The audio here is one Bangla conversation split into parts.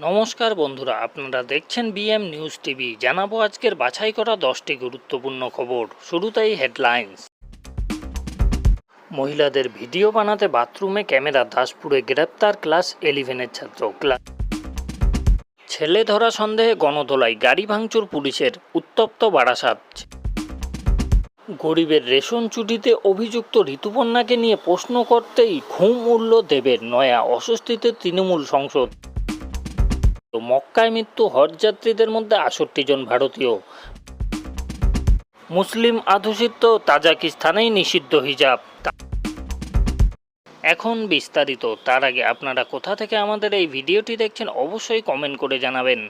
নমস্কার বন্ধুরা, আপনারা দেখছেন বিএম নিউজ টিভি। জানাবো আজকের বাছাই করা 10টি গুরুত্বপূর্ণ খবর। শুরুতেই হেডলাইন্স। মহিলাদের ভিডিও বানাতে বাথরুমে ক্যামেরা, দাসপুরে গ্রেপ্তার ক্লাস 11-এর ছাত্র। ছেলে ধরা সন্দেহে গণধোলাই, গাড়ি ভাঙচুর পুলিশের, উত্তপ্ত বারাসাত। গরিবের রেশন চুরিতে অভিযুক্ত ঋতুপর্ণাকে নিয়ে প্রশ্ন করতেই ঘুম উড়ল দেবের। নয়া অস্বস্তিতে তৃণমূল সংসদ। মক্কায় মৃত্যু হজযাত্রীদের মধ্যে 68 জন ভারতীয়। মুসলিম অধ্যুষিত তাজিকিস্তানেই নিষিদ্ধ হিজাব। এখন বিস্তারিত। তার আগে আপনারা কোথা থেকে আমাদের এই ভিডিওটি দেখছেন অবশ্যই কমেন্ট করে জানাবেন।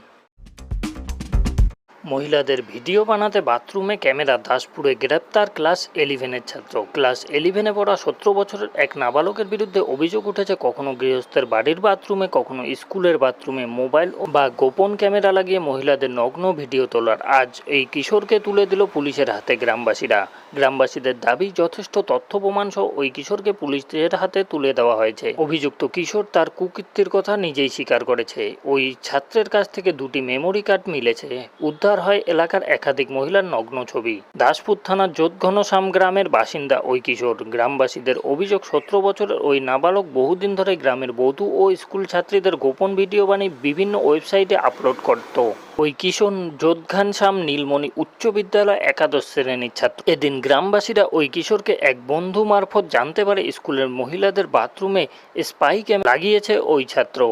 মহিলাদের ভিডিও বানাতে বাথরুমে ক্যামেরা, দাসপুরে গ্রেপ্তার ক্লাস 11-এর ছাত্র। ক্লাস 11-এ পড়া 17 বছরের এক নাবালকের বিরুদ্ধে অভিযোগ উঠেছে কখনো গৃহস্থের বাড়ির বাথরুমে, কখনো স্কুলের বাথরুমে মোবাইল বা গোপন ক্যামেরা লাগিয়ে মহিলাদের নগ্ন ভিডিও তোলার। আজ এই কিশোরকে তুলে দিল পুলিশের হাতে গ্রামবাসীরা। গ্রামবাসীদের দাবি, যথেষ্ট তথ্য প্রমাণ সহ ওই কিশোরকে পুলিশের হাতে তুলে দেওয়া হয়েছে। অভিযুক্ত কিশোর তার কুকীর্তির কথা নিজেই স্বীকার করেছে। ওই ছাত্রের কাছ থেকে 2টি মেমোরি কার্ড মিলেছে। উদ্ধার হয় এলাকার একাধিক মহিলার নগ্ন ছবি। দাসপুর থানার যোধঘনশ্যাম গ্রামের বাসিন্দা ওই কিশোর। গ্রামবাসীদের অভিযোগ, 17 বছরের ওই নাবালক বহুদিন ধরে গ্রামের বধূ ও স্কুল ছাত্রীদের গোপন ভিডিও বানিয়ে বিভিন্ন ওয়েবসাইটে আপলোড করত। ওই কিশোর যোধঘনশ্যাম নীলমণি উচ্চ বিদ্যালয় একাদশ শ্রেণীর ছাত্র। এদিন গ্রামবাসীরা ওই কিশোরকে এক বন্ধু মারফত জানতে পারে স্কুলের মহিলাদের বাথরুমে স্পাই ক্যামেরা লাগিয়েছে ওই ছাত্র।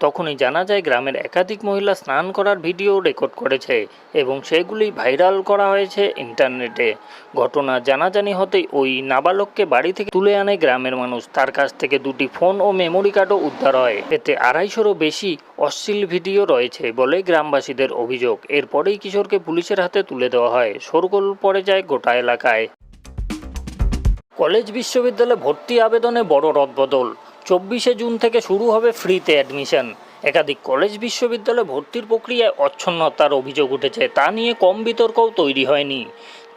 তখনই জানা যায় গ্রামের একাধিক মহিলা স্নান করার ভিডিও রেকর্ড করেছে এবং সেগুলি ভাইরাল করা হয়েছে ইন্টারনেটে। ঘটনা জানাজানি হতেই ওই নাবালককে বাড়ি থেকে তুলে আনে গ্রামের মানুষ। তার কাছ থেকে 2টি ফোন ও মেমোরি কার্ডও উদ্ধার হয়। এতে 250-রও বেশি অশ্লীল ভিডিও রয়েছে বলে গ্রামবাসীদের অভিযোগ। এরপরেই কিশোরকে পুলিশের হাতে তুলে দেওয়া হয়। শোরগোল পড়ে যায় গোটা এলাকায়। কলেজ বিশ্ববিদ্যালয়ে ভর্তি আবেদনে বড় রদবদল। 24শে জুন থেকে শুরু হবে ফ্রিতে অ্যাডমিশন। একাধিক কলেজ বিশ্ববিদ্যালয়ে ভর্তির প্রক্রিয়ায় অচ্ছন্নতার অভিযোগ উঠেছে। তা নিয়ে কম বিতর্কও তৈরি হয়নি।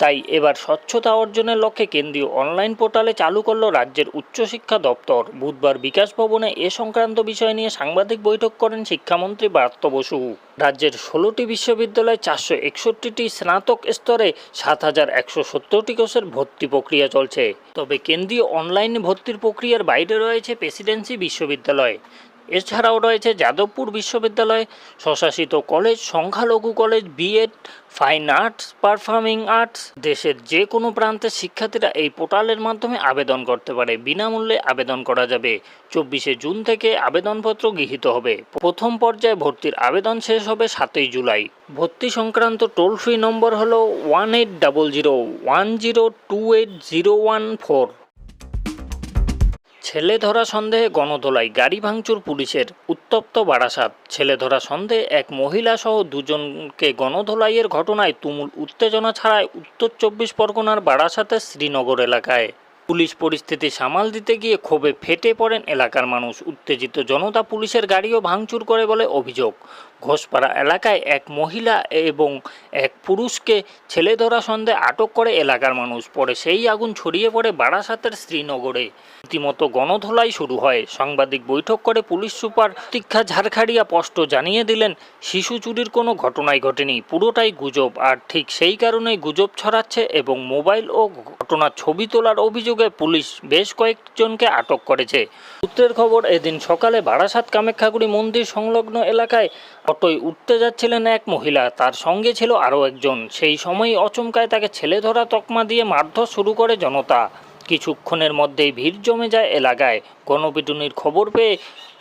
তাই এবার স্বচ্ছতা অর্জনের লক্ষ্যে কেন্দ্রীয় অনলাইন পোর্টালে চালু করল রাজ্যের উচ্চশিক্ষা দপ্তর। বুধবার বিকাশ ভবনে এ সংক্রান্ত বিষয় নিয়ে সাংবাদিক বৈঠক করেন শিক্ষামন্ত্রী ব্রাত্য বসু। রাজ্যের 16টি বিশ্ববিদ্যালয়ে 461টি স্নাতক স্তরে 7170টি কোর্সের ভর্তি প্রক্রিয়া চলছে। তবে কেন্দ্রীয় অনলাইন ভর্তির প্রক্রিয়ার বাইরে রয়েছে প্রেসিডেন্সি বিশ্ববিদ্যালয়। এছাড়াও রয়েছে যাদবপুর বিশ্ববিদ্যালয়, স্বশাসিত কলেজ, সংখ্যালঘু college, BEd, fine arts, performing arts. দেশের যে কোনো প্রান্তের শিক্ষার্থীরা এই পোর্টালের মাধ্যমে আবেদন করতে পারে। বিনামূল্যে আবেদন করা যাবে। 24শে জুন থেকে আবেদনপত্র গৃহীত হবে। প্রথম পর্যায়ে ভর্তির আবেদন শেষ হবে 7ই জুলাই। ভর্তি সংক্রান্ত টোল ফ্রি নম্বর হল 180010280114। ছেলে ধরা সন্দেহে গণধোলাই, গাড়ি ভাঙচুর পুলিশের, উত্তপ্ত বারাসাত। ছেলে ধরা সন্দেহে এক মহিলা সহ 2 জনকে গণধোলাইয়ের ঘটনায় তুমুল উত্তেজনা ছড়ায় উত্তর 24 পরগনার বারাসাতের শ্রীনগর এলাকায়। পুলিশ পরিস্থিতি সামাল দিতে গিয়ে ক্ষোভে ফেটে পড়েন এলাকার মানুষ। উত্তেজিত জনতা পুলিশের গাড়িও ভাঙচুর করে বলে অভিযোগ। ঘোষপাড়া এলাকায় এক মহিলা এবং এক পুরুষকে ছেলে ধরা সন্দেহে আটক করে এলাকার মানুষ। পরে সেই আগুন ছড়িয়ে পড়ে বারাসাতের শ্রীনগরে। রীতিমতো গণধোলাই শুরু হয়। সাংবাদিক বৈঠক করে পুলিশ সুপার প্রতীক্ষা ঝাড়খাড়িয়া স্পষ্ট জানিয়ে দিলেন, শিশু চুরির কোনো ঘটনাই ঘটেনি, পুরোটাই গুজব। আর ঠিক সেই কারণেই গুজব ছড়াচ্ছে এবং মোবাইল ও ঘটনার ছবি তোলার অভিযোগে পুলিশ বেশ কয়েকজনকে আটক করেছে। সূত্রের খবর, এদিন সকালে বারাসাত কামাখ্যাগুড়ি মন্দির সংলগ্ন এলাকায় অটোয় উঠতে যাচ্ছিলেন এক মহিলা। তার সঙ্গে ছিল আরও একজন। সেই সময়ই অচমকায় তাকে ছেলে ধরা তকমা দিয়ে মারধর শুরু করে জনতা। কিছুক্ষণের মধ্যেই ভিড় জমে যায় এলাকায়। গণপিটুনির খবর পেয়ে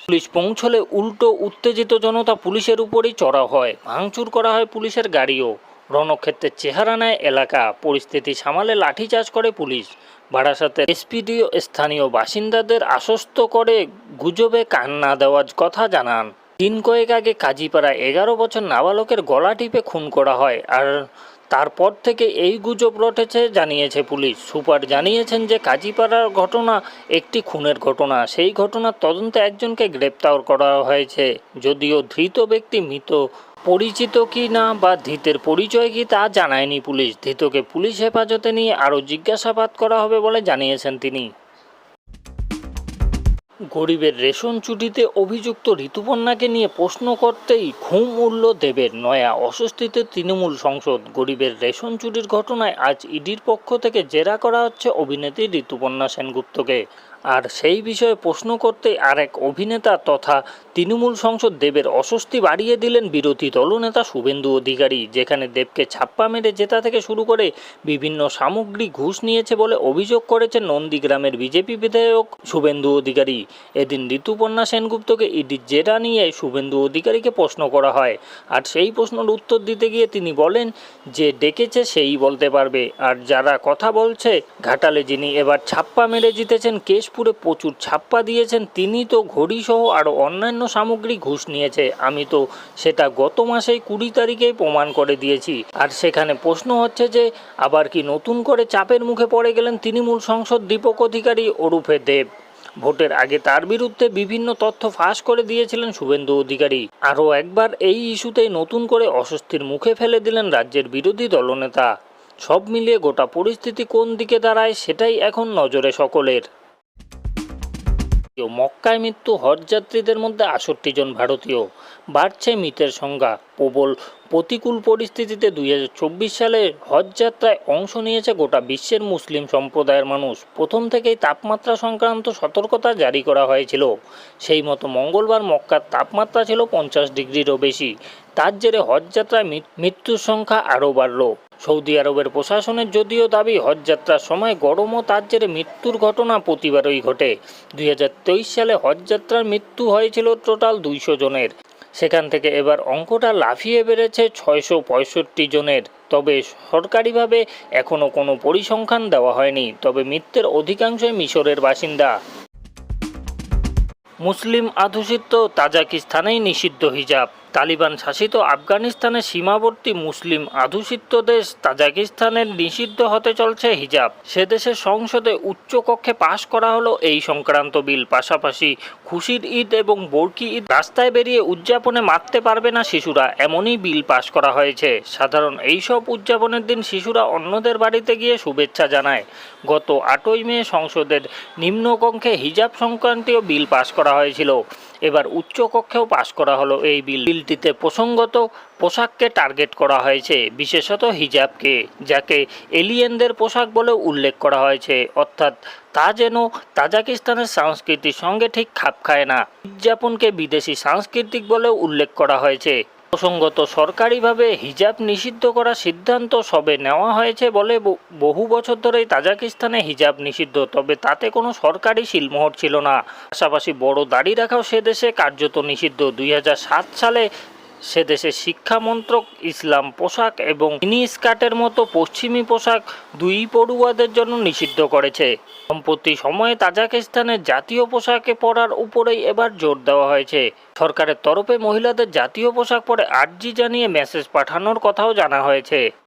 পুলিশ পৌঁছলে উল্টো উত্তেজিত জনতা পুলিশের উপরই চড়াও হয়। ভাঙচুর করা হয় পুলিশের গাড়িও। রণক্ষেত্রের চেহারা নেয় এলাকা। পরিস্থিতি সামালে লাঠিচার্জ করে পুলিশ। বারাসাতের এসপিডিও স্থানীয় বাসিন্দাদের আশ্বস্ত করে গুজবে কান না দেওয়ার কথা জানান। দিন কয়েক আগে কাজীপাড়ায় 11 বছর নাবালকের গলা টিপে খুন করা হয়। আর তারপর থেকে এই গুজব রটেছে জানিয়েছে পুলিশ। সুপার জানিয়েছেন যে কাজীপাড়ার ঘটনা একটি খুনের ঘটনা। সেই ঘটনার তদন্তে একজনকে গ্রেপ্তার করা হয়েছে। যদিও ধৃত ব্যক্তি মৃত পরিচিত কি না বা ধৃতের পরিচয় কি তা জানায়নি পুলিশ। ধৃতকে পুলিশ হেফাজতে নিয়ে আরও জিজ্ঞাসাবাদ করা হবে বলে জানিয়েছেন তিনি। গরিবের রেশন চুরিতে অভিযুক্ত ঋতুপর্ণাকে নিয়ে প্রশ্ন করতেই ঘুম উড়ল দেবের। নয়া অস্বস্তিতে তৃণমূল সংসদ। গরিবের রেশন চুরির ঘটনায় আজ ইডির পক্ষ থেকে জেরা করা হচ্ছে অভিনেত্রী ঋতুপর্ণা সেনগুপ্তকে। আর সেই বিষয়ে প্রশ্ন করতেই আরেক অভিনেতা তথা তৃণমূল সংসদ দেবের অস্বস্তি বাড়িয়ে দিলেন বিরোধী দলনেতা শুভেন্দু অধিকারী, যেখানে দেবকে ছাপ্পা মেরে জেতা থেকে শুরু করে বিভিন্ন সামগ্রী ঘুষ নিয়েছে বলে অভিযোগ করেছেন নন্দীগ্রামের বিজেপি বিধায়ক শুভেন্দু অধিকারী। এদিন ঋতুপর্ণা সেনগুপ্তকে ইডির জেরা নিয়ে শুভেন্দু অধিকারীকে প্রশ্ন করা হয়। আর সেই প্রশ্নের উত্তর দিতে গিয়ে তিনি বলেন যে ডেকেছে সেই বলতে পারবে। আর যারা কথা বলছে ঘাটালে যিনি এবার ছাপ্পা মেরে জিতেছেন, কেশপুরে প্রচুর ছাপ্পা দিয়েছেন, তিনি তো ঘড়িসহ আরও অন্যান্য সামগ্রী ঘুষ নিয়েছে। আমি তো সেটা গত মাসেই 20 তারিখেই প্রমাণ করে দিয়েছি। আর সেখানে প্রশ্ন হচ্ছে যে আবার কি নতুন করে চাপের মুখে পড়ে গেলেন তৃণমূল সংসদ দীপক অধিকারী ওরফে দেব। ভোটের আগে তার বিরুদ্ধে বিভিন্ন তথ্য ফাঁস করে দিয়েছিলেন শুভেন্দু অধিকারী। আরও একবার এই ইস্যুতেই নতুন করে অস্বস্তির মুখে ফেলে দিলেন রাজ্যের বিরোধী দলনেতা। সব মিলিয়ে গোটা পরিস্থিতি কোন দিকে দাঁড়ায় সেটাই এখন নজরে সকলের। মক্কায় মৃত্যু হজযাত্রীদের মধ্যে 68 জন ভারতীয়। বাড়ছে মৃতের সংখ্যা। প্রবল প্রতিকূল পরিস্থিতিতে 2024 সালে হজযাত্রায় অংশ নিয়েছে গোটা বিশ্বের মুসলিম সম্প্রদায়ের মানুষ। প্রথম থেকেই তাপমাত্রা সংক্রান্ত সতর্কতা জারি করা হয়েছিল। সেই মতো মঙ্গলবার মক্কার তাপমাত্রা ছিল 50 ডিগ্রিরও বেশি। তার জেরে হজযাত্রায় মৃত্যুর সংখ্যা আরও বাড়ল। সৌদি আরবের প্রশাসনের যদিও দাবি হজযাত্রার সময় গরম ও তার জেরে মৃত্যুর ঘটনা প্রতিবারই ঘটে। 2023 সালে হজযাত্রার মৃত্যু হয়েছিল টোটাল 200 জনের। সেখান থেকে এবার অঙ্কটা লাফিয়ে বেড়েছে 665 জনের। তবে সরকারিভাবে এখনও কোনো পরিসংখ্যান দেওয়া হয়নি। তবে মৃতের অধিকাংশই মিশরের বাসিন্দা। মুসলিম অধ্যুষিত তাজিকিস্তানেই নিষিদ্ধ হিজাব। তালিবান শাসিত আফগানিস্তানের সীমাবর্তী মুসলিম অধ্যুষিত দেশ তাজিকিস্তানের নিষিদ্ধ হতে চলছে হিজাব। সে দেশের সংসদে উচ্চকক্ষে পাশ করা হলো এই সংক্রান্ত বিল। পাশাপাশি খুশির ঈদ এবং বরকি ঈদ রাস্তায় বেরিয়ে উদযাপনে মারতে পারবে না শিশুরা, এমনই বিল পাশ করা হয়েছে। সাধারণ এইসব উদযাপনের দিন শিশুরা অন্যদের বাড়িতে গিয়ে শুভেচ্ছা জানায়। গত 8ই মে সংসদের নিম্নকক্ষে হিজাব সংক্রান্তীয় বিল পাশ করা হয়েছিল। এবার উচ্চকক্ষেও পাশ করা হলো এই বিলটিতে প্রসঙ্গত পোশাককে টার্গেট করা হয়েছে, বিশেষত হিজাবকে, যাকে এলিয়েনদের পোশাক বলেও উল্লেখ করা হয়েছে। অর্থাৎ তা যেন তাজিকিস্তানের সংস্কৃতির সঙ্গে ঠিক খাপ খায় না। উদযাপনকে বিদেশি সাংস্কৃতিক বলেও উল্লেখ করা হয়েছে। প্রসঙ্গত সরকারিভাবে হিজাব নিষিদ্ধ করার সিদ্ধান্ত সবে নেওয়া হয়েছে বলে বহু বছর ধরেই তাজিকিস্তানে হিজাব নিষিদ্ধ, তবে তাতে কোনো সরকারি সিলমোহর ছিল না। পাশাপাশি বড় দাড়ি রাখাও সে দেশে কার্যত নিষিদ্ধ। 2007 সালে সে দেশের শিক্ষা মন্ত্রক ইসলাম পোশাক এবং মিনি স্কার্টের মতো পশ্চিমী পোশাক দুই পড়ুয়াদের জন্য নিষিদ্ধ করেছে। সম্প্রতি সময়ে তাজিকিস্তানের জাতীয় পোশাকে পরার উপরেই এবার জোর দেওয়া হয়েছে। সরকারের তরফে মহিলাদের জাতীয় পোশাক পরে আর্জি জানিয়ে মেসেজ পাঠানোর কথাও জানা হয়েছে।